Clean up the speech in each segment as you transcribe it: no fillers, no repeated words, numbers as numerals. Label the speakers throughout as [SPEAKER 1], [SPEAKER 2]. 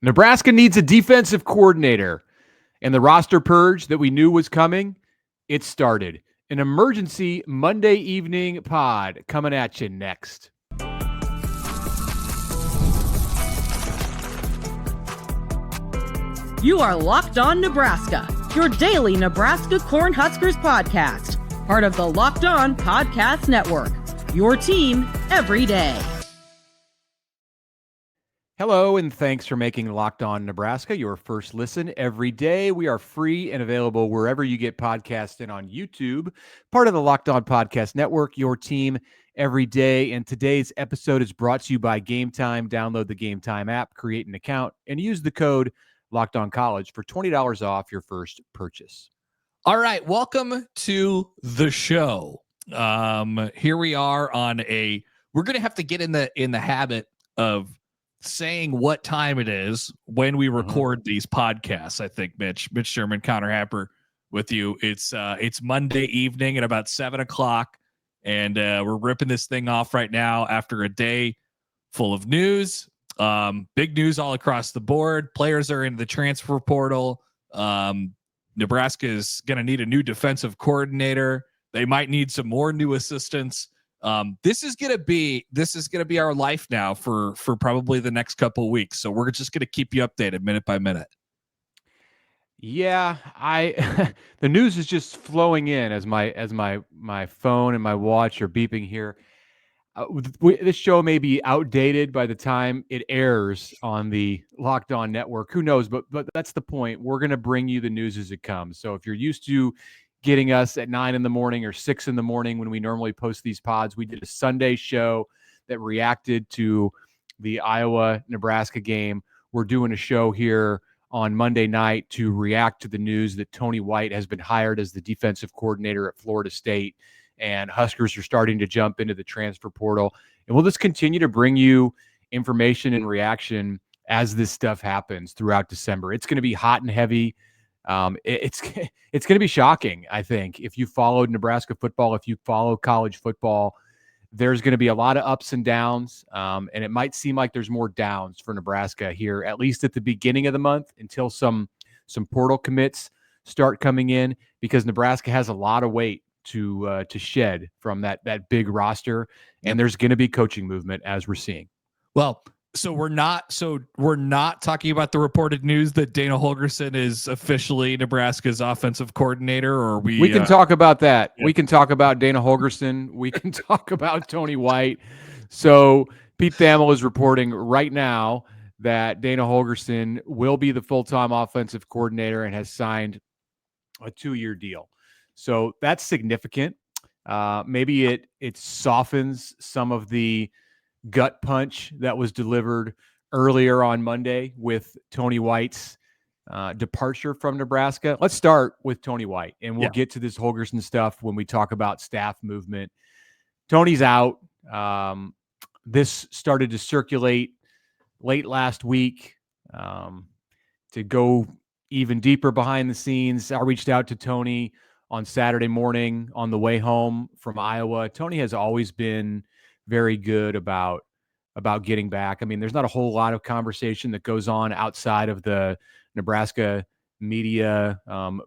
[SPEAKER 1] Nebraska needs a defensive coordinator, and the roster purge that we knew was coming, it started. An emergency Monday evening pod coming at you next.
[SPEAKER 2] You are Locked On Nebraska, your daily Nebraska Cornhuskers podcast, part of the Locked On Podcast Network, your team every day.
[SPEAKER 1] Hello, and thanks for making Locked On Nebraska your first listen every day. We are free and available wherever you get podcasts and on YouTube, part of the Locked On Podcast Network, your team every day. And today's episode is brought to you by Game Time. Download the Game Time app, create an account, and use the code Locked On College for $20 off your first purchase.
[SPEAKER 3] All right, welcome to the show. Here we are on we're going to have to get in the habit of saying what time it is when we record these podcasts. I think Mitch Sherman, Connor Happer with you. It's Monday evening at about 7:00, and we're ripping this thing off right now after a day full of news. Big news all across the board. Players are in the transfer portal. Nebraska is going to need a new defensive coordinator. They might need some more new assistants. This is gonna be our life now for probably the next couple of weeks. So we're just gonna keep you updated minute by minute.
[SPEAKER 1] Yeah, the news is just flowing in as my phone and my watch are beeping here. This show may be outdated by the time it airs on the Locked On Network. Who knows? But that's the point. We're gonna bring you the news as it comes. So if you're used to getting us at 9 a.m. or 6 a.m. when we normally post these pods, we did a Sunday show that reacted to the Iowa-Nebraska game. We're doing a show here on Monday night to react to the news that Tony White has been hired as the defensive coordinator at Florida State, and Huskers are starting to jump into the transfer portal. And we'll just continue to bring you information and reaction as this stuff happens throughout December. It's going to be hot and heavy. It's going to be shocking, I think, if you followed Nebraska football, if you follow college football. There's going to be a lot of ups and downs, and it might seem like there's more downs for Nebraska here, at least at the beginning of the month, until some portal commits start coming in, because Nebraska has a lot of weight to shed from that big roster, and there's going to be coaching movement as we're seeing.
[SPEAKER 3] Well, So we're not talking about the reported news that Dana Holgorsen is officially Nebraska's offensive coordinator, or we
[SPEAKER 1] can talk about that. Yeah. We can talk about Dana Holgorsen. We can talk about Tony White. So Pete Thamel is reporting right now that Dana Holgorsen will be the full-time offensive coordinator and has signed a 2-year deal. So that's significant. Maybe it softens some of the gut punch that was delivered earlier on Monday with Tony White's departure from Nebraska. Let's start with Tony White, and we'll get to this Holgorsen stuff when we talk about staff movement. Tony's out. This started to circulate late last week. To go even deeper behind the scenes, I reached out to Tony on Saturday morning on the way home from Iowa. Tony has always been very good about getting back. I mean, there's not a whole lot of conversation that goes on outside of the Nebraska media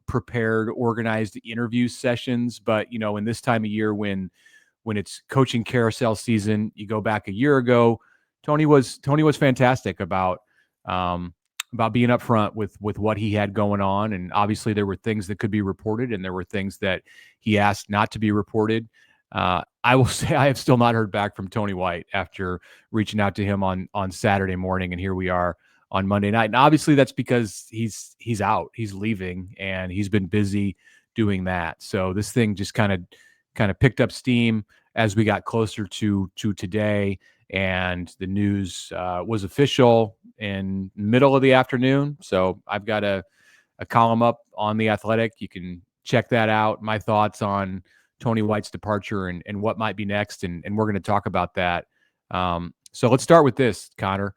[SPEAKER 1] prepared, organized interview sessions. But, in this time of year when it's coaching carousel season, you go back a year ago, Tony was fantastic about being upfront with what he had going on. And obviously there were things that could be reported, and there were things that he asked not to be reported. I will say I have still not heard back from Tony White after reaching out to him on Saturday morning, and here we are on Monday night. And obviously that's because he's out, he's leaving, and he's been busy doing that. So this thing just kind of picked up steam as we got closer to today, and the news was official in middle of the afternoon. So I've got a column up on The Athletic. You can check that out. My thoughts on Tony White's departure and what might be next. And we're going to talk about that. So let's start with this, Connor.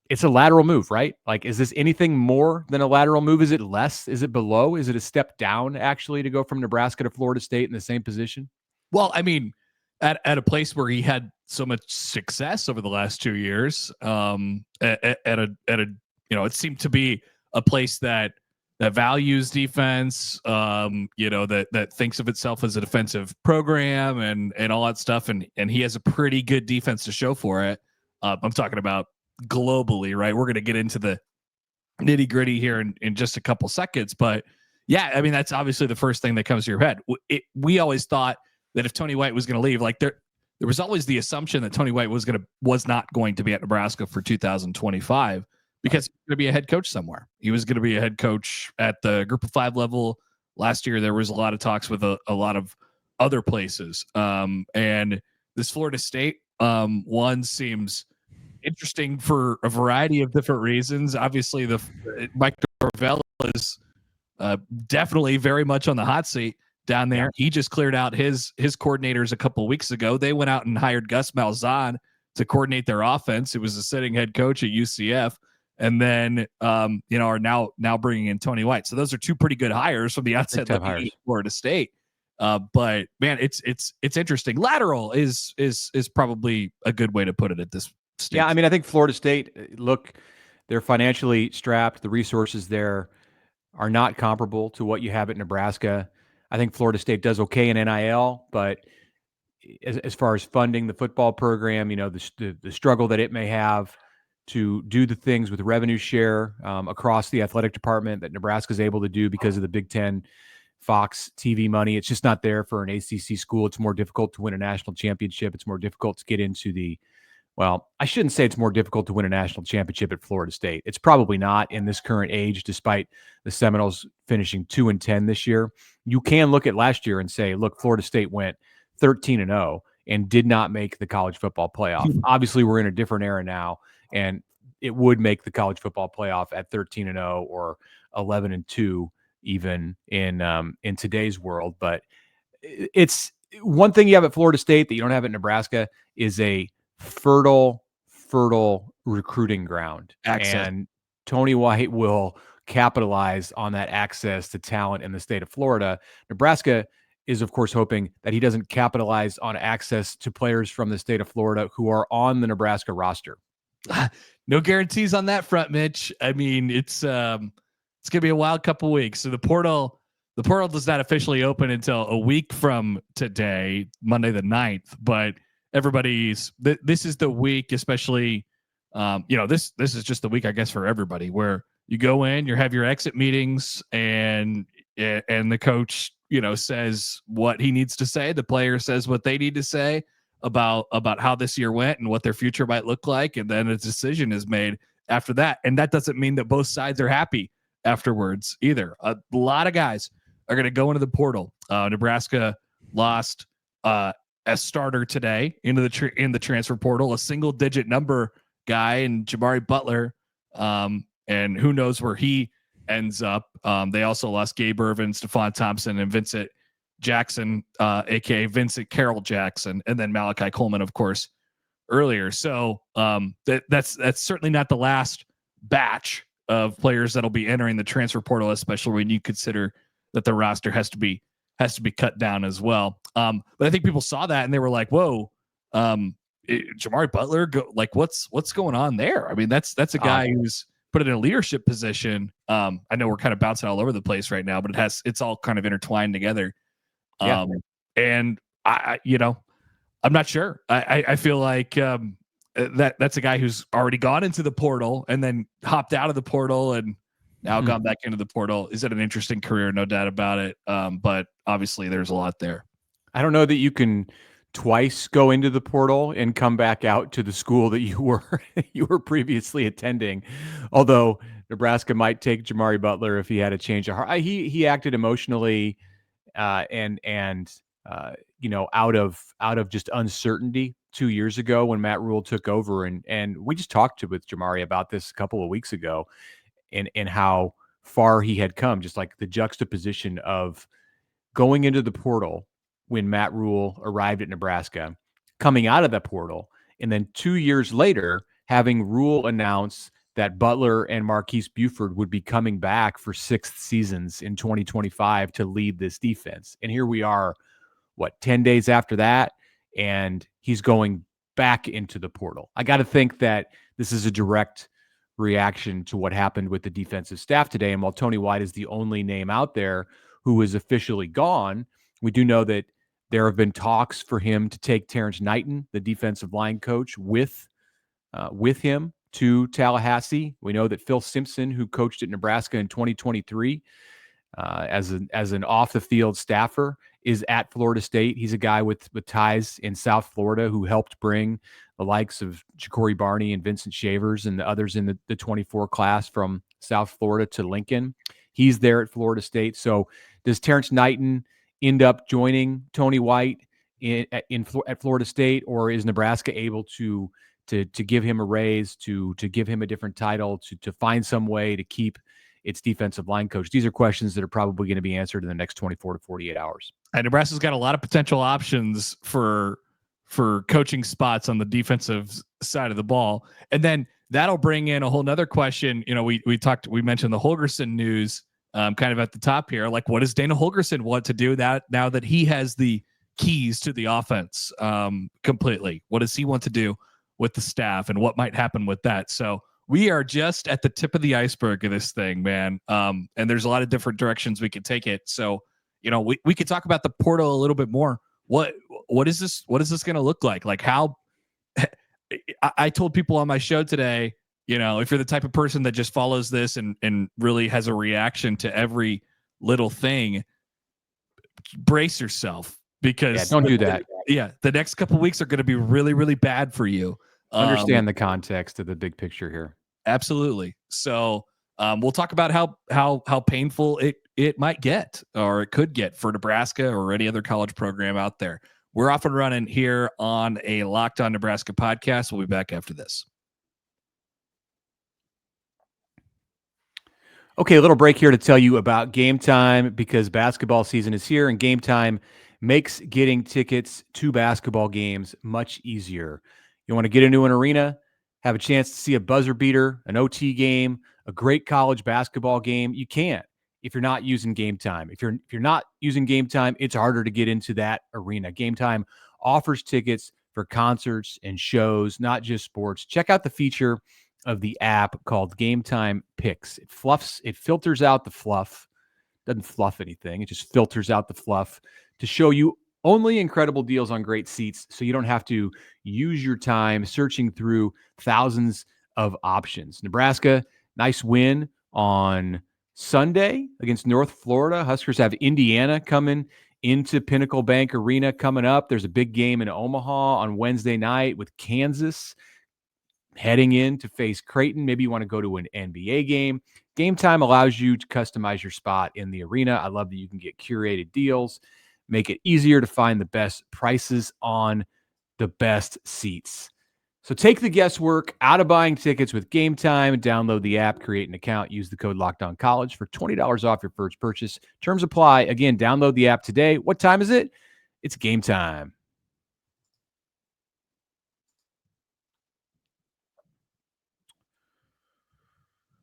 [SPEAKER 1] It's a lateral move, right? Like, is this anything more than a lateral move? Is it less? Is it below? Is it a step down, actually, to go from Nebraska to Florida State in the same position?
[SPEAKER 3] Well, I mean, at a place where he had so much success over the last 2 years. At a it seemed to be a place that values defense, that thinks of itself as a defensive program and all that stuff. And he has a pretty good defense to show for it. I'm talking about globally, right? We're going to get into the nitty gritty here in just a couple seconds, but yeah, I mean, that's obviously the first thing that comes to your head. We always thought that if Tony White was going to leave, like there was always the assumption that Tony White was not going to be at Nebraska for 2025. Because he's going to be a head coach somewhere. He was going to be a head coach at the Group of 5 level. Last year, there was a lot of talks with a lot of other places. And this Florida State one seems interesting for a variety of different reasons. Obviously, Mike Norvell is definitely very much on the hot seat down there. Yeah. He just cleared out his coordinators a couple of weeks ago. They went out and hired Gus Malzahn to coordinate their offense. It was a sitting head coach at UCF. And then, are now bringing in Tony White. So those are two pretty good hires from the outside looking at Florida State. But man, it's interesting. Lateral is probably a good way to put it at this stage.
[SPEAKER 1] Yeah, I mean, I think Florida State, look, they're financially strapped. The resources there are not comparable to what you have at Nebraska. I think Florida State does okay in NIL, but as far as funding the football program, the struggle that it may have to do the things with revenue share across the athletic department that Nebraska is able to do because of the Big Ten Fox TV money. It's just not there for an ACC school. It's more difficult to win a national championship. It's more difficult to get into I shouldn't say it's more difficult to win a national championship at Florida State. It's probably not in this current age, despite the Seminoles finishing 2-10 this year. You can look at last year and say, look, Florida State went 13-0 and did not make the college football playoff. Obviously, we're in a different era now. And it would make the college football playoff at 13-0 or 11-2, even in today's world. But it's one thing you have at Florida State that you don't have at Nebraska is a fertile recruiting ground.
[SPEAKER 3] Access.
[SPEAKER 1] And Tony White will capitalize on that access to talent in the state of Florida. Nebraska is, of course, hoping that he doesn't capitalize on access to players from the state of Florida who are on the Nebraska roster.
[SPEAKER 3] No guarantees on that front, Mitch. I mean, it's gonna be a wild couple weeks. So the portal does not officially open until a week from today, Monday the 9th. But this is the week, especially this is just the week, I guess, for everybody, where you go in, you have your exit meetings, and the coach says what he needs to say, the player says what they need to say about how this year went and what their future might look like, and then a decision is made after that. And that doesn't mean that both sides are happy afterwards either. A lot of guys are going to go into the portal. Nebraska lost a starter today in the transfer portal, a single-digit number guy, and Jamari Butler, and who knows where he ends up. They also lost Gabe Irvin, Stephon Thompson, and Vincent Jackson, aka Vincent Carroll Jackson, and then Malachi Coleman, of course, earlier. So that's certainly not the last batch of players that'll be entering the transfer portal, especially when you consider that the roster has to be cut down as well. But I think people saw that and they were like, "Whoa, Jamari Butler, what's going on there?" I mean, that's a guy who's put in a leadership position. I know we're kind of bouncing all over the place right now, but it's all kind of intertwined together.
[SPEAKER 1] Yeah.
[SPEAKER 3] And I'm not sure. I feel like that's a guy who's already gone into the portal and then hopped out of the portal and now gone back into the portal. Is it an interesting career? No doubt about it. But obviously there's a lot there.
[SPEAKER 1] I don't know that you can twice go into the portal and come back out to the school that you were previously attending. Although Nebraska might take Jamari Butler if he had a change of heart. He acted emotionally and out of just uncertainty 2 years ago when Matt Rhule took over, and we just talked with Jamari about this a couple of weeks ago, and how far he had come, just like the juxtaposition of going into the portal when Matt Rhule arrived at Nebraska, coming out of the portal, and then 2 years later having Rhule announce that Butler and Marquise Buford would be coming back for sixth seasons in 2025 to lead this defense. And here we are, 10 days after that, and he's going back into the portal. I got to think that this is a direct reaction to what happened with the defensive staff today. And while Tony White is the only name out there who is officially gone, we do know that there have been talks for him to take Terrence Knighton, the defensive line coach, with him to Tallahassee. We know that Phil Simpson, who coached at Nebraska in 2023 as an off the field staffer, is at Florida State. He's a guy with ties in South Florida who helped bring the likes of Ja'Cory Barney and Vincent Shavers and the others in the 24 class from South Florida to Lincoln. He's there at Florida State. So does Terrence Knighton end up joining Tony White at Florida State, or is Nebraska able to give him a raise, to give him a different title, to find some way to keep its defensive line coach? These are questions that are probably going to be answered in the next 24 to 48 hours.
[SPEAKER 3] And Nebraska's got a lot of potential options for coaching spots on the defensive side of the ball. And then that'll bring in a whole nother question. You know, we mentioned the Holgorsen news kind of at the top here. Like, what does Dana Holgorsen want to do now that he has the keys to the offense completely? What does he want to do with the staff, and what might happen with that? So we are just at the tip of the iceberg of this thing, man. And there's a lot of different directions we could take it. So, you know, we could talk about the portal a little bit more. What is this going to look like? Like, how I told people on my show today, you know, if you're the type of person that just follows this and really has a reaction to every little thing, brace yourself, because
[SPEAKER 1] don't do that.
[SPEAKER 3] The next couple of weeks are going to be really, really bad for you.
[SPEAKER 1] Understand the context of the big picture here.
[SPEAKER 3] Absolutely. So we'll talk about how painful it might get, or it could get, for Nebraska or any other college program out there. We're off and running here on a Locked On Nebraska podcast. We'll be back after this.
[SPEAKER 1] Okay, a little break here to tell you about Game Time, because basketball season is here, and Game Time makes getting tickets to basketball games much easier. You want to get into an arena, have a chance to see a buzzer beater, an OT game, a great college basketball game? You can't if you're not using Game Time. If you're not using Game Time, it's harder to get into that arena. Game Time offers tickets for concerts and shows, not just sports. Check out the feature of the app called Game Time Picks. It filters out the fluff. Doesn't fluff anything. It just filters out the fluff to show you only incredible deals on great seats, so you don't have to use your time searching through thousands of options. Nebraska, nice win on Sunday against North Florida. Huskers have Indiana coming into Pinnacle Bank Arena coming up. There's a big game in Omaha on Wednesday night with Kansas heading in to face Creighton. Maybe you want to go to an NBA game. Game Time allows you to customize your spot in the arena. I love that you can get curated deals, make it easier to find the best prices on the best seats. So take the guesswork out of buying tickets with Game Time. Download the app, create an account, use the code LOCKEDONCollege for $20 off your first purchase. Terms apply. Again, download the app today. What time is it? It's Game Time.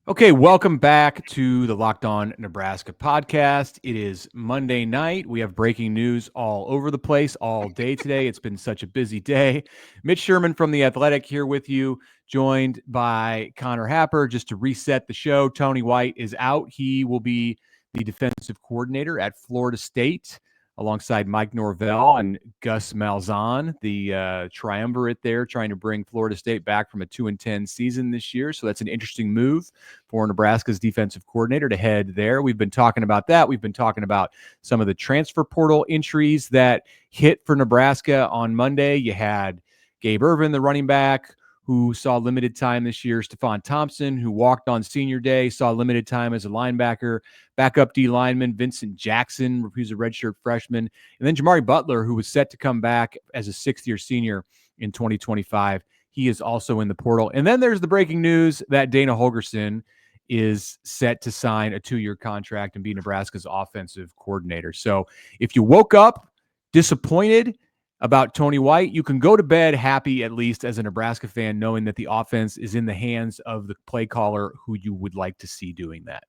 [SPEAKER 1] Okay, welcome back to the Locked On Nebraska podcast. It is Monday night. We have breaking news all over the place all day today. It's been such a busy day. Mitch Sherman from The Athletic here with you, joined by Connor Happer. Just to reset the show, Tony White is out. He will be the defensive coordinator at Florida State, alongside Mike Norvell and Gus Malzahn, the triumvirate there, trying to bring Florida State back from a 2-10 season this year. So that's an interesting move for Nebraska's defensive coordinator to head there. We've been talking about that. We've been talking about some of the transfer portal entries that hit for Nebraska on Monday. You had Gabe Ervin, the running back, who saw limited time this year. Stephon Thompson, who walked on senior day, saw limited time as a linebacker. Backup D lineman Vincent Jackson, who's a redshirt freshman. And then Jamari Butler, who was set to come back as a sixth-year senior in 2025. He is also in the portal. And then there's the breaking news that Dana Holgorsen is set to sign a 2-year contract and be Nebraska's offensive coordinator. So if you woke up disappointed about Tony White, you can go to bed happy, at least as a Nebraska fan, knowing that the offense is in the hands of the play caller who you would like to see doing that.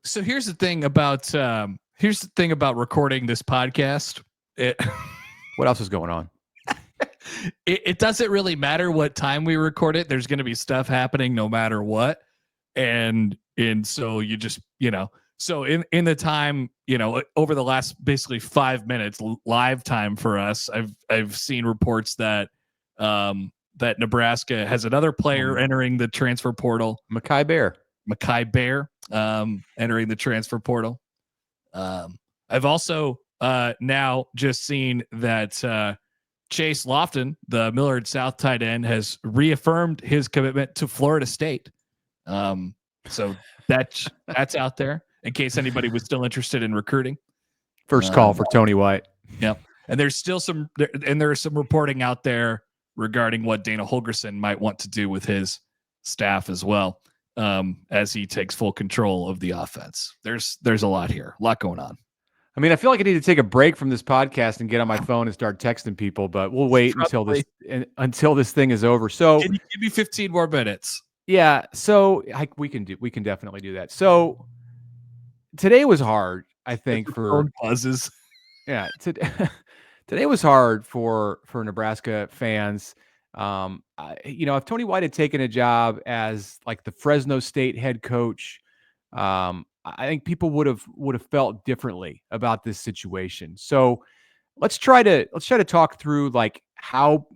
[SPEAKER 3] So here's the thing about recording this podcast.
[SPEAKER 1] What else is going on?
[SPEAKER 3] It doesn't really matter what time we record it. There's going to be stuff happening no matter what. And so you just, so in the time, over the last basically 5 minutes live time for us, I've seen reports that that Nebraska has another player entering the transfer portal.
[SPEAKER 1] Mekhi
[SPEAKER 3] Bear entering the transfer portal. I've also now just seen that Chase Lofton, the Millard South tight end, has reaffirmed his commitment to Florida State. So that's out there in case anybody was still interested in recruiting.
[SPEAKER 1] First call for Tony White.
[SPEAKER 3] Yeah. And there's still some reporting out there regarding what Dana Holgorsen might want to do with his staff as well, as he takes full control of the offense. There's a lot here, a lot going on.
[SPEAKER 1] I mean, I feel like I need to take a break from this podcast and get on my phone and start texting people, but we'll wait until this thing is over. So
[SPEAKER 3] can you give me 15 more minutes?
[SPEAKER 1] Yeah. So we can definitely do that. So today was hard, I think, for
[SPEAKER 3] buzzes.
[SPEAKER 1] Yeah. Today was hard for Nebraska fans. If Tony White had taken a job as like the Fresno State head coach, I think people would have felt differently about this situation. So let's try to talk through like how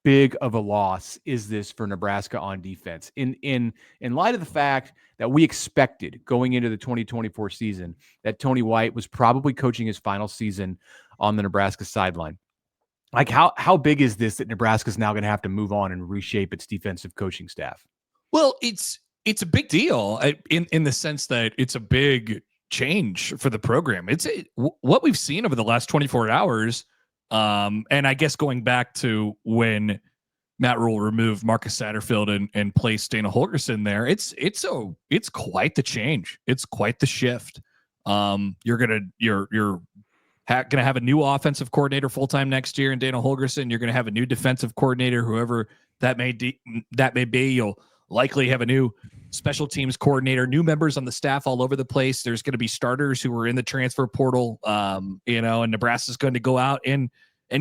[SPEAKER 1] big of a loss is this for Nebraska on defense in light of the fact that we expected going into the 2024 season that Tony White was probably coaching his final season on the Nebraska sideline. Like how big is this that Nebraska is now going to have to move on and reshape its defensive coaching staff?
[SPEAKER 3] Well, it's a big deal in the sense that it's a big change for the program. It's what we've seen over the last 24 hours. And I guess going back to when Matt Rhule removed Marcus Satterfield and placed Dana Holgorsen there, it's quite the change. It's quite the shift. You're gonna have a new offensive coordinator full-time next year in Dana Holgorsen. You're gonna have a new defensive coordinator, whoever that may be. You'll likely have a new special teams coordinator, new members on the staff all over the place. There's going to be starters who are in the transfer portal, and Nebraska's going to go out and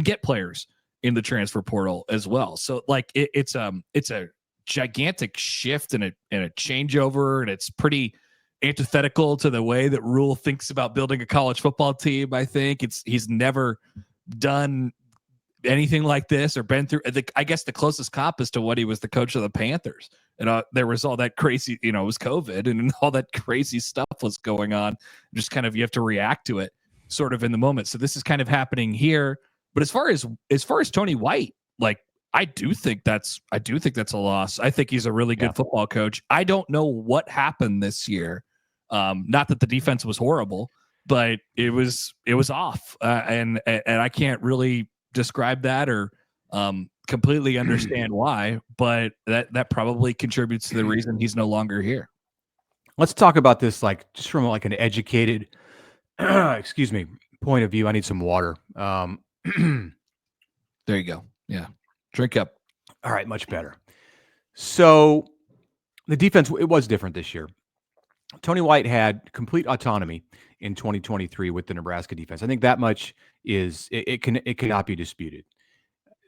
[SPEAKER 3] get players in the transfer portal as well. So like it's a gigantic shift and a changeover, and it's pretty antithetical to the way that Rhule thinks about building a college football team. I think he's never done anything like this or been through. I guess the closest comp is to what he was the coach of the Panthers. And there was all that crazy, it was COVID and all that crazy stuff was going on. Just kind of, you have to react to it sort of in the moment. So this is kind of happening here. But as far as Tony White, like, I do think that's a loss. I think he's a really good football coach. I don't know what happened this year. Not that the defense was horrible, but it was off. And I can't really describe that or completely understand why, but that probably contributes to the reason he's no longer here.
[SPEAKER 1] Let's talk about this just from an educated point of view. I need some water.
[SPEAKER 3] There you go. Yeah. Drink up.
[SPEAKER 1] All right, much better. So the defense, it was different this year. Tony White had complete autonomy in 2023 with the Nebraska defense. I think that much it cannot be disputed.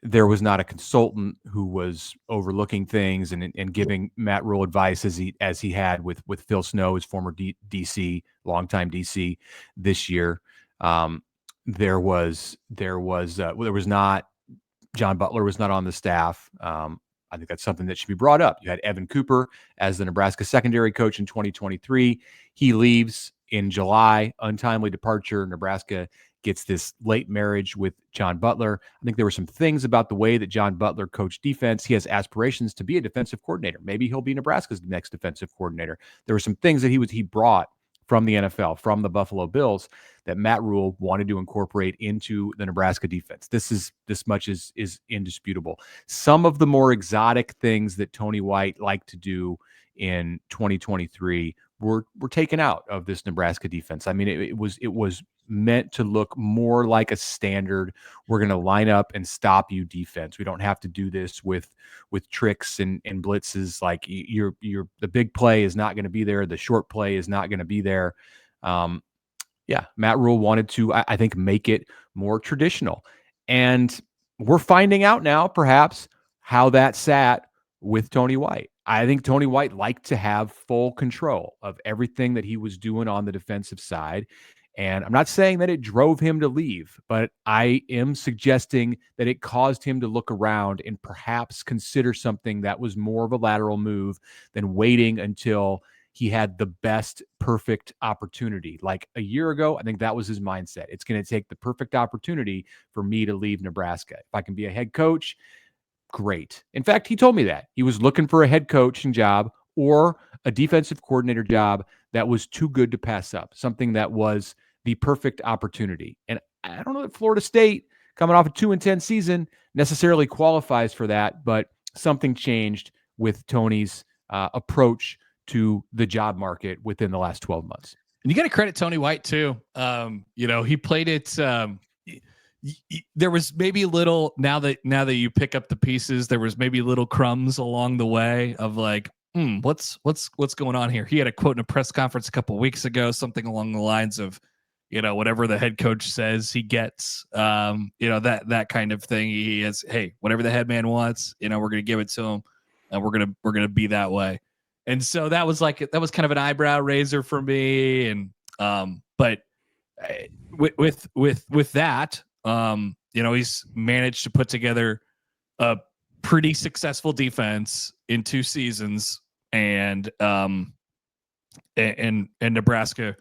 [SPEAKER 1] There was not a consultant who was overlooking things and giving Matt Rhule advice as he had with Phil Snow, his former DC, longtime DC this year. There was not. John Butler was not on the staff. I think that's something that should be brought up. You had Evan Cooper as the Nebraska secondary coach in 2023. He leaves in July, untimely departure. Nebraska gets this late marriage with John Butler. I think there were some things about the way that John Butler coached defense. He has aspirations to be a defensive coordinator. Maybe he'll be Nebraska's next defensive coordinator. There were some things that he brought from the NFL, from the Buffalo Bills, that Matt Rhule wanted to incorporate into the Nebraska defense. This much is indisputable. Some of the more exotic things that Tony White liked to do in 2023 were taken out of this Nebraska defense. I mean, it was meant to look more like a standard, we're going to line up and stop you defense. We don't have to do this with tricks and blitzes. Like the big play is not going to be there. The short play is not going to be there. Yeah, Matt Rhule wanted to, I think, make it more traditional. And we're finding out now, perhaps, how that sat with Tony White. I think Tony White liked to have full control of everything that he was doing on the defensive side. And I'm not saying that it drove him to leave, but I am suggesting that it caused him to look around and perhaps consider something that was more of a lateral move than waiting until he had the best perfect opportunity. Like a year ago, I think that was his mindset. It's going to take the perfect opportunity for me to leave Nebraska. If I can be a head coach, great. In fact, he told me that he was looking for a head coaching job or a defensive coordinator job that was too good to pass up, something that was the perfect opportunity. And I don't know that Florida State, coming off a 2-10 season, necessarily qualifies for that, but something changed with Tony's approach to the job market within the last 12 months.
[SPEAKER 3] And you got to credit Tony White too. He played it. There was maybe a little, now that you pick up the pieces, there was maybe little crumbs along the way of like, what's going on here? He had a quote in a press conference a couple of weeks ago, something along the lines of, whatever the head coach says he gets, that kind of thing. He is, hey, whatever the head man wants, we're going to give it to him, and we're going to be that way. And so that was kind of an eyebrow raiser for me. And, but with that, he's managed to put together a pretty successful defense in 2 seasons, and Nebraska,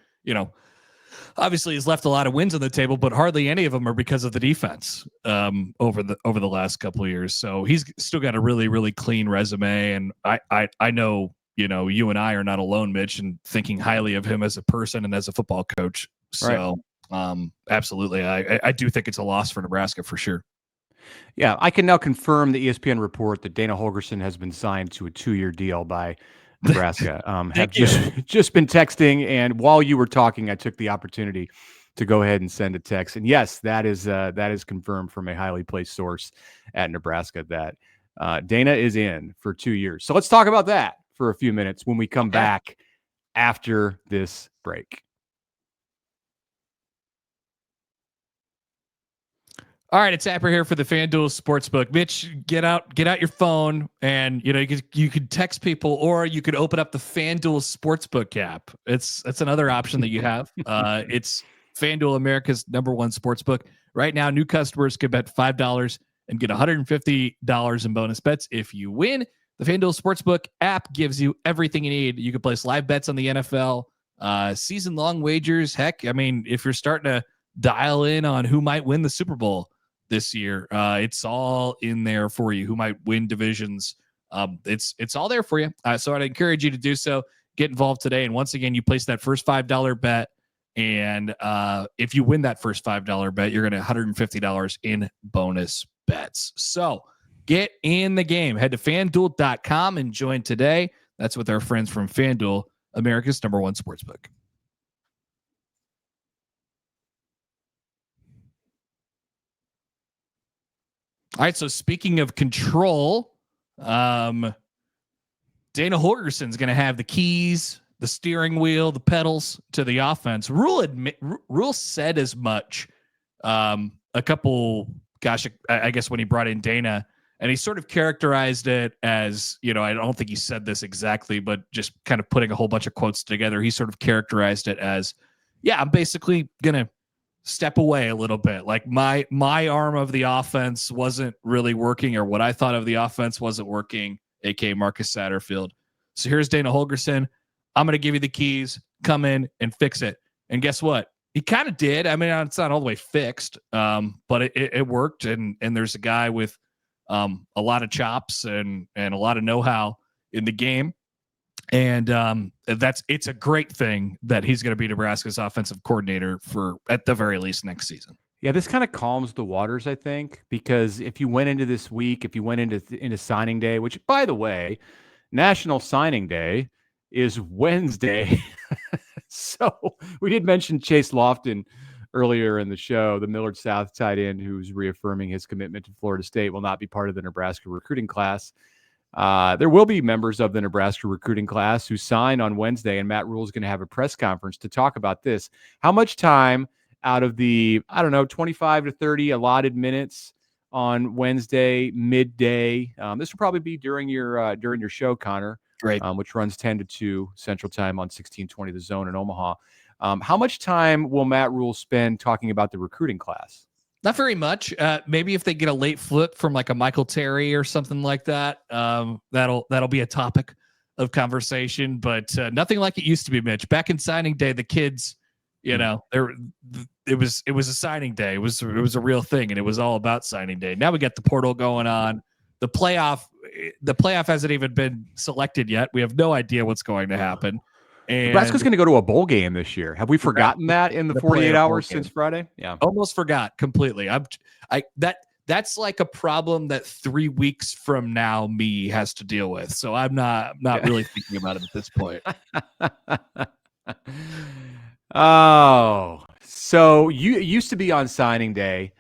[SPEAKER 3] obviously has left a lot of wins on the table, but hardly any of them are because of the defense over the last couple of years. So he's still got a really, really clean resume. And I know, you and I are not alone, Mitch, in thinking highly of him as a person and as a football coach. So absolutely. I do think it's a loss for Nebraska for sure.
[SPEAKER 1] Yeah, I can now confirm the ESPN report that Dana Holgorsen has been signed to a 2-year deal by Nebraska. Have just been texting, and while you were talking, I took the opportunity to go ahead and send a text. And yes, that is confirmed from a highly placed source at Nebraska that Dana is in for 2 years. So let's talk about that for a few minutes when we come back after this break.
[SPEAKER 3] All right, it's Apper here for the FanDuel Sportsbook. Mitch, get out your phone, and you could text people, or you could open up the FanDuel Sportsbook app. That's another option that you have. It's FanDuel, America's #1 sportsbook. Right now, new customers can bet $5 and get $150 in bonus bets if you win. The FanDuel Sportsbook app gives you everything you need. You can place live bets on the NFL, season-long wagers. Heck, I mean, if you're starting to dial in on who might win the Super Bowl this year, it's all in there for you. Who might win divisions? It's all there for you. So I'd encourage you to do so. Get involved today. And once again, you place that first $5 bet, and if you win that first $5 bet, you're going to $150 in bonus bets. So get in the game. Head to FanDuel.com and join today. That's with our friends from FanDuel, America's #1 sportsbook. All right, so speaking of control, Dana Holgorsen is going to have the keys, the steering wheel, the pedals to the offense. Rhule said as much I guess when he brought in Dana, and he sort of characterized it as, I don't think he said this exactly, but just kind of putting a whole bunch of quotes together, he sort of characterized it as, I'm basically going to step away a little bit. Like my arm of the offense wasn't really working, or what I thought of the offense wasn't working, aka Marcus Satterfield. So here's Dana Holgorsen. I'm going to give you the keys, come in and fix it. And guess what? He kind of did. I mean, it's not all the way fixed, but it worked. And there's a guy with a lot of chops and a lot of know-how in the game. And it's a great thing that he's going to be Nebraska's offensive coordinator for, at the very least, next season.
[SPEAKER 1] Yeah, this kind of calms the waters, I think, because if you went into this week, if you went into signing day, which, by the way, National Signing Day is Wednesday. So we did mention Chase Lofton earlier in the show, the Millard South tight end who's reaffirming his commitment to Florida State will not be part of the Nebraska recruiting class There will be members of the Nebraska recruiting class who sign on Wednesday, and Matt Rhule is going to have a press conference to talk about this. How much time out of the, 25 to 30 allotted minutes on Wednesday midday? This will probably be during your show, Connor,
[SPEAKER 3] Great.
[SPEAKER 1] Which runs 10 to 2 Central Time on 1620 The Zone in Omaha. How much time will Matt Rhule spend talking about the recruiting class?
[SPEAKER 3] Not very much. Maybe if they get a late flip from like a Michael Terry or something like that, that'll be a topic of conversation. But nothing like it used to be, Mitch. Back in signing day, the kids, it was a signing day. It was a real thing, and it was all about signing day. Now we got the portal going on. The playoff hasn't even been selected yet. We have no idea what's going to happen. And
[SPEAKER 1] Nebraska's going to go to a bowl game this year. Have we forgotten that in the 48 hours since Friday? Yeah,
[SPEAKER 3] almost forgot completely. That's like a problem that 3 weeks from now me has to deal with. So I'm not really thinking about it at this point.
[SPEAKER 1] Oh, so you used to be on signing day.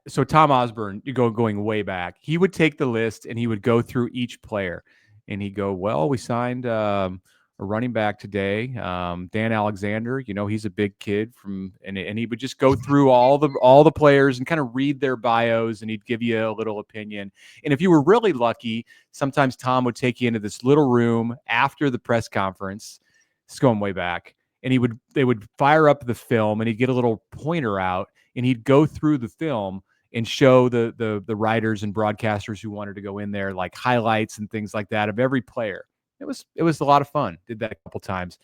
[SPEAKER 1] So Tom Osborne, going way back, he would take the list and he would go through each player, and he'd go, "Well, we signed a running back today, Dan Alexander. He's a big kid and he would just go through all the players and kind of read their bios, and he'd give you a little opinion. And if you were really lucky, sometimes Tom would take you into this little room after the press conference. It's going way back, and they would fire up the film, and he'd get a little pointer out, and he'd go through the film and show the writers and broadcasters who wanted to go in there like highlights and things like that of every player. It was a lot of fun. Did that a couple times.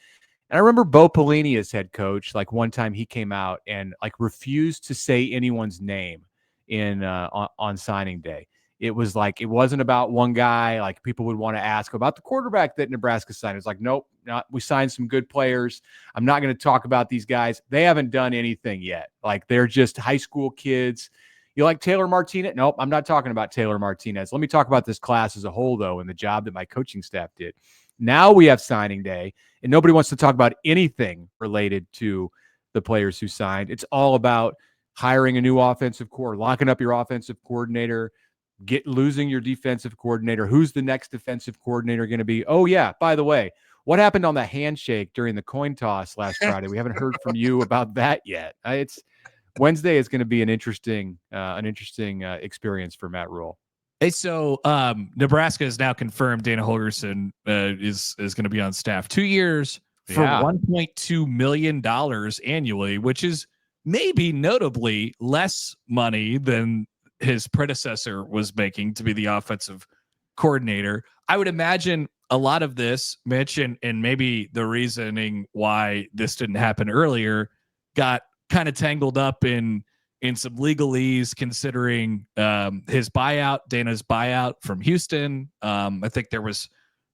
[SPEAKER 1] And I remember Bo Pelini as head coach. Like one time he came out and like refused to say anyone's name on signing day. It was like, it wasn't about one guy. Like people would want to ask about the quarterback that Nebraska signed. It's like, nope, we signed some good players. I'm not going to talk about these guys. They haven't done anything yet. Like they're just high school kids. You like Taylor Martinez? Nope, I'm not talking about Taylor Martinez. Let me talk about this class as a whole, though, and the job that my coaching staff did. Now we have signing day, and nobody wants to talk about anything related to the players who signed. It's all about hiring a new offensive core, locking up your offensive coordinator, losing your defensive coordinator. Who's the next defensive coordinator going to be? Oh, yeah, by the way, what happened on the handshake during the coin toss last Friday? We haven't heard from you about that yet. Wednesday is going to be an interesting experience for Matt Rhule.
[SPEAKER 3] Hey, so Nebraska has now confirmed Dana Holgorsen is going to be on staff 2 years for $1.2 million annually, which is maybe notably less money than his predecessor was making to be the offensive coordinator. I would imagine a lot of this, Mitch, and maybe the reasoning why this didn't happen earlier got kind of tangled up in some legalese, considering Dana's buyout from Houston. I think there was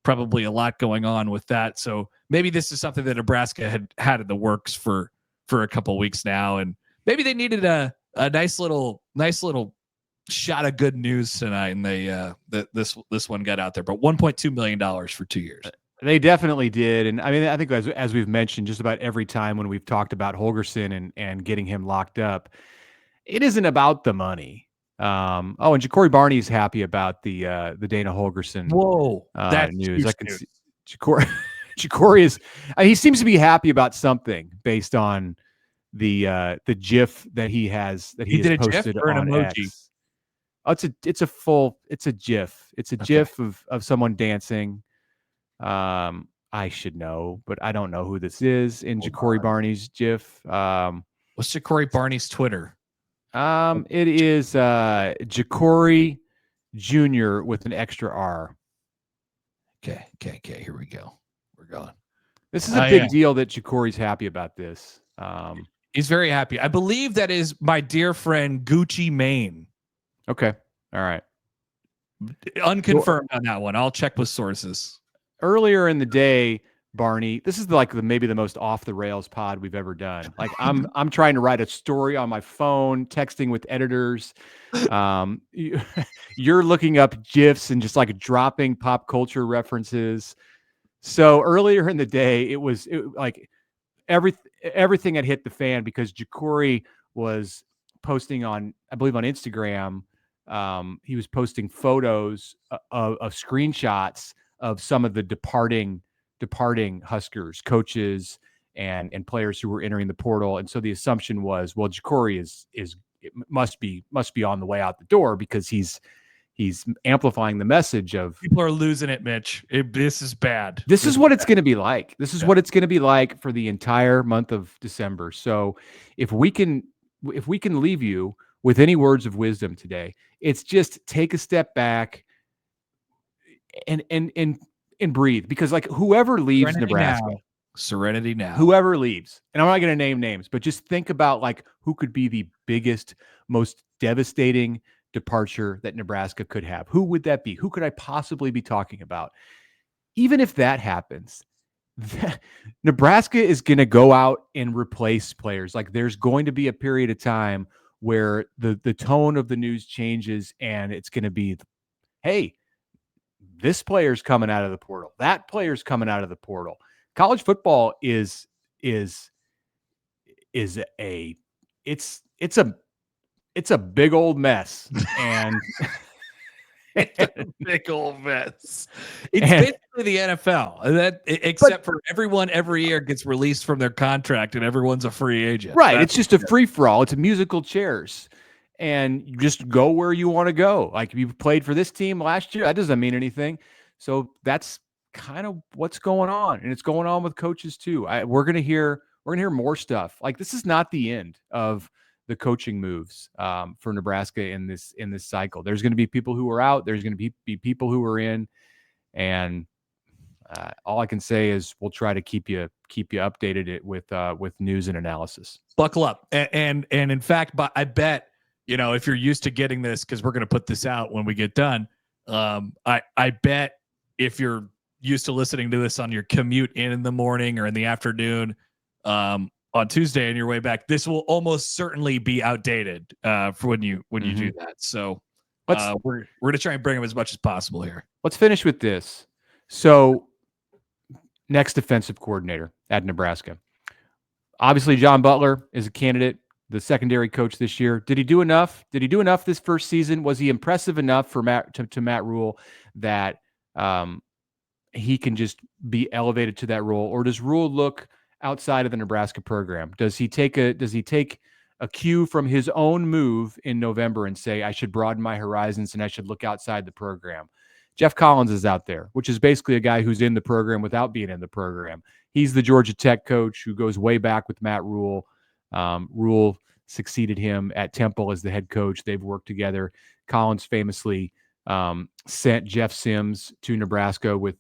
[SPEAKER 3] probably a lot going on with that. So maybe this is something that Nebraska had in the works for a couple of weeks now, and maybe they needed a nice little shot of good news tonight, and they this one got out there. But $1.2 million for 2 years.
[SPEAKER 1] They definitely did. And I mean, I think as we've mentioned just about every time when we've talked about Holgorsen and getting him locked up, it isn't about the money. And Ja'Cory Barney's happy about the Dana Holgorsen news. I can see Ja'Cory is he seems to be happy about something based on the GIF that he has posted on X. Oh, it's a GIF. It's a GIF of someone dancing. I should know, but I don't know who this is in Ja'Cory Barney's GIF.
[SPEAKER 3] What's Ja'Cory Barney's Twitter?
[SPEAKER 1] It is Ja'Cory Jr. with an extra R.
[SPEAKER 3] Okay. Here we go. We're going.
[SPEAKER 1] This is a big deal that Ja'Cory's happy about this.
[SPEAKER 3] He's very happy. I believe that is my dear friend Gucci Mane.
[SPEAKER 1] Okay. All right.
[SPEAKER 3] Unconfirmed on that one. I'll check with sources.
[SPEAKER 1] Earlier in the day, Barney, this is maybe the most off the rails pod we've ever done. Like I'm trying to write a story on my phone, texting with editors. You're looking up GIFs and just like dropping pop culture references. So earlier in the day, it was like everything had hit the fan because Ja'Cory was posting on, I believe on Instagram, he was posting photos of screenshots of some of the departing Huskers coaches and players who were entering the portal. And so the assumption was, well, Ja'Cory must be on the way out the door, because he's amplifying the message of
[SPEAKER 3] people are losing it, Mitch. This is bad.
[SPEAKER 1] This is what it's going to be like. This is what it's going to be like for the entire month of December. So if we can leave you with any words of wisdom today, it's just take a step back and breathe, because like whoever leaves Nebraska,
[SPEAKER 3] serenity now,
[SPEAKER 1] whoever leaves, and I'm not going to name names, but just think about like who could be the biggest, most devastating departure that Nebraska could have. Who would that be? Who could I possibly be talking about? Even if that happens, Nebraska is going to go out and replace players. Like there's going to be a period of time where the tone of the news changes, and it's going to be, hey, this player's coming out of the portal. That player's coming out of the portal. College football is a big old mess. And
[SPEAKER 3] it's a big old mess. It's basically the NFL, except for everyone every year gets released from their contract and everyone's a free agent.
[SPEAKER 1] Right. It's just a free for all. It's a musical chairs, and you just go where you want to go. Like if you played for this team last year, that doesn't mean anything. So that's kind of what's going on, and it's going on with coaches too. We're gonna hear more stuff. Like this is not the end of the coaching moves for Nebraska in this cycle. There's going to be people who are out. There's going to be people who are in, and all I can say is we'll try to keep you updated with news and analysis.
[SPEAKER 3] Buckle up, and in fact, but I bet if you're used to getting this, because we're going to put this out when we get done. I bet if you're used to listening to this on your commute in the morning or in the afternoon, on Tuesday on your way back, this will almost certainly be outdated for when you do that. So we're going to try and bring them as much as possible here.
[SPEAKER 1] Let's finish with this. So next defensive coordinator at Nebraska. Obviously, John Butler is a candidate, the secondary coach this year. Did he do enough? Did he do enough this first season? Was he impressive enough for Matt Rhule that he can just be elevated to that role? Or does Rhule look outside of the Nebraska program? Does he take a cue from his own move in November and say, I should broaden my horizons and I should look outside the program? Jeff Collins is out there, which is basically a guy who's in the program without being in the program. He's the Georgia Tech coach who goes way back with Matt Rhule. Rhule succeeded him at Temple as the head coach. They've worked together. Collins famously sent Jeff Sims to Nebraska with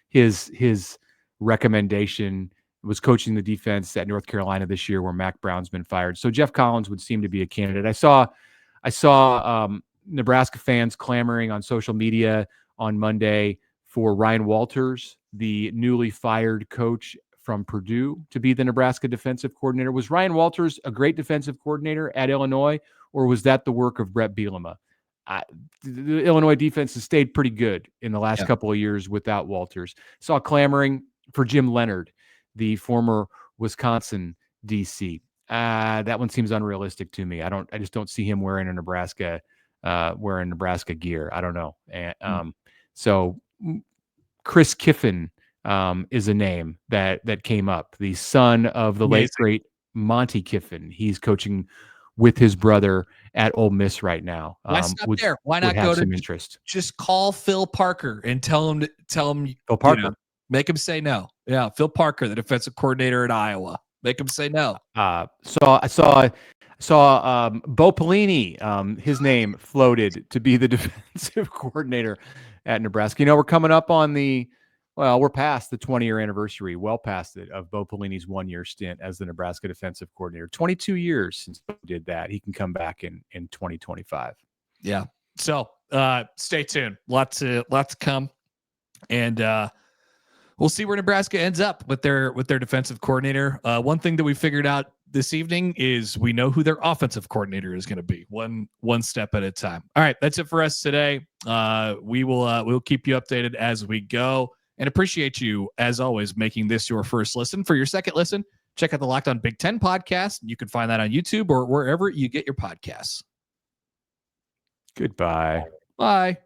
[SPEAKER 1] his recommendation. Was coaching the defense at North Carolina this year, where Mac Brown's been fired. So Jeff Collins would seem to be a candidate. I saw Nebraska fans clamoring on social media on Monday for Ryan Walters, the newly fired coach from Purdue, to be the Nebraska defensive coordinator. Was Ryan Walters a great defensive coordinator at Illinois, or was that the work of Brett Bielema? The Illinois defense has stayed pretty good in the last couple of years without Walters. Saw clamoring for Jim Leonard, the former Wisconsin DC. That one seems unrealistic to me. I just don't see him wearing Nebraska gear. I don't know. And so Chris Kiffin is a name that came up. The son of the late great Monty Kiffin. He's coaching with his brother at Ole Miss right now.
[SPEAKER 3] Why stop there? Why not go to interest? Just call Phil Parker and tell him
[SPEAKER 1] Phil Parker.
[SPEAKER 3] Make him say no. Yeah, Phil Parker, the defensive coordinator at Iowa. Make him say no.
[SPEAKER 1] So I saw Bo Pelini. His name floated to be the defensive coordinator at Nebraska. We're coming up on we're past the 20-year anniversary, well past it, of Bo Pelini's 1-year stint as the Nebraska defensive coordinator. 22 years since he did that. He can come back in 2025.
[SPEAKER 3] Yeah. So stay tuned. Lots to come. And we'll see where Nebraska ends up with their defensive coordinator. One thing that we figured out this evening is we know who their offensive coordinator is going to be, one step at a time. All right, that's it for us today. We'll keep you updated as we go, and appreciate you as always making this your first listen. For your second listen, check out the Locked On Big Ten podcast. You can find that on YouTube or wherever you get your podcasts.
[SPEAKER 1] Goodbye.
[SPEAKER 3] Bye.